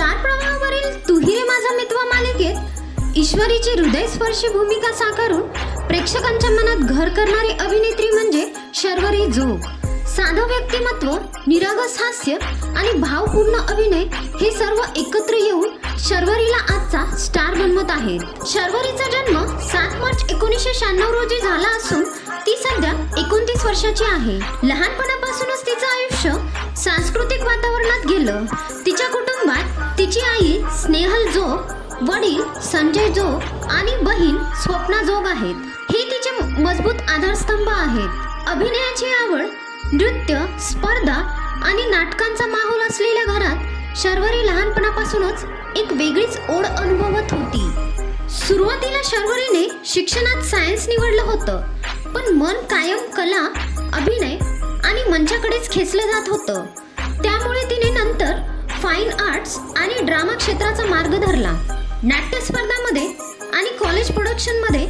Star प्रवाहावरील तू ही रे माझा मित्र मालिकेत ईश्वरीची हृदयस्पर्शी भूमिका साकारून प्रेक्षकांच्या मनात घर करणारी अभिनेत्री म्हणजे शर्वरी जोग. साधं व्यक्तिमत्व, निरागस हास्य आणि भावपूर्ण अभिनय हे सर्व एकत्र येऊन शर्वरीला आजचा स्टार बनवत आहेत. शर्वरीचा जन्म 7 मार्च 1996 रोजी झाला असून ती सध्या 29 वर्षाची आहे. लहानपणापासूनच तिचं आयुष्य सांस्कृतिक वातावरणात गेलं. तिच्या कुटुंबात तिची आई स्नेहल जोग, वडील संजय जोग आणि बहीण स्वप्ना जोग आहेत. हे तिचे मजबूत आधारस्तंभ आहेत. अभिनयाची आवड, नृत्य, स्पर्धा आणि नाटकांचा माहोल असलेल्या घरात शर्वरी लहानपणापासूनच एक वेगळीच ओढ अनुभवत होती. सुरुवातीला शर्वरीने शिक्षणात सायन्स निवडलं होतं, पण मन कायम कला, अभिनय आणि मंचाकडेच खेचलं जात होतं. त्यामुळे तिने नंतर फाईन आर्ट्स आणि ड्रामा क्षेत्राचा मार्ग धरला. नाट्य स्पर्धांमध्ये आणि कॉलेज प्रोडक्शनमध्ये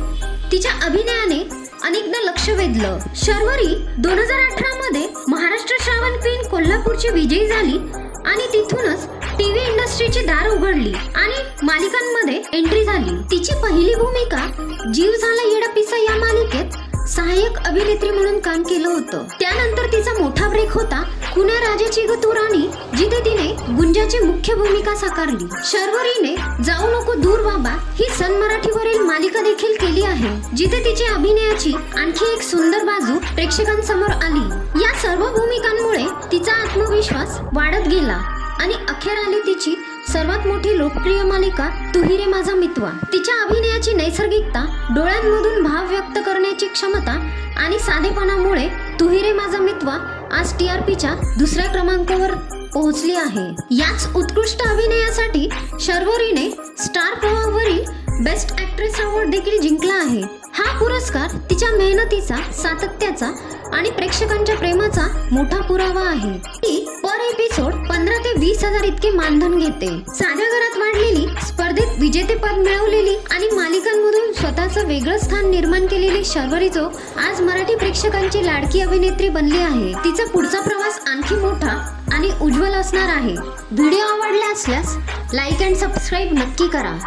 तिच्या अभिनयाने अनेकदा लक्ष वेधलं. शर्वरी 2018 मध्ये महाराष्ट्र श्रावण क्वीन कोल्हापूरची विजयी झाली आणि तिथूनच टीव्ही इंडस्ट्रीची दार उघडली आणि मालिकांमध्ये एंट्री झाली. तिची पहिली भूमिका जीव झाला येडा पिसा या मालिकेत सहाय्यक अभिनेत्री म्हणून काम केलं होतं. त्यानंतर तिचा मोठा ब्रेक होता कुण्या राजाची ग तू राणी, जिथे तिने गुंजाची मुख्य भूमिका साकारली. शर्वरीने जाऊ नको दूर बाबा ही सन मराठीवरील मालिका देखील केली आहे, जिथे तिची अभिनयाची आणखी एक सुंदर बाजू प्रेक्षकांसमोर आली. या सर्व भूमिकांमुळे तिचा आत्मविश्वास वाढत गेला आणि अखेर आली तिची सर्वात मोठी लोकप्रिय मालिका तू ही रे माझा मित्र. तिच्या अभिनयाची नैसर्गिकता, डोळ्यांमधून भाव व्यक्त करण्याची क्षमता आणि साधेपणामुळे तू ही रे माझा मित्र आज TRPच्या दुसऱ्या क्रमांकावर पोहोचली आहे. याच उत्कृष्ट अभिनयासाठी शर्वरीने स्टार प्रवाहावरील बेस्ट ॲक्ट्रेस अवॉर्ड देखील जिंकला आहे. हा पुरस्कार तिच्या मेहनतीचा, सातत्याचा आणि प्रेक्षकांच्या प्रेमाचा मोठा पुरावा आहे. ती पर एपिसोड 15 ते 20 हजार इतके मानधन घेते. साध्या घरात वाढलेली, स्पर्धेत विजेतेपद मिळवलेली आणि मालिकांमधून स्वतःचं वेगळं स्थान निर्माण केलेली शर्वरी जोग आज मराठी प्रेक्षकांची लाडकी अभिनेत्री बनली आहे. तिचा पुढचा प्रवास आणखी मोठा आणि उज्ज्वल असणार आहे. व्हिडिओ आवडला असल्यास लाईक अँड सबस्क्राईब नक्की करा.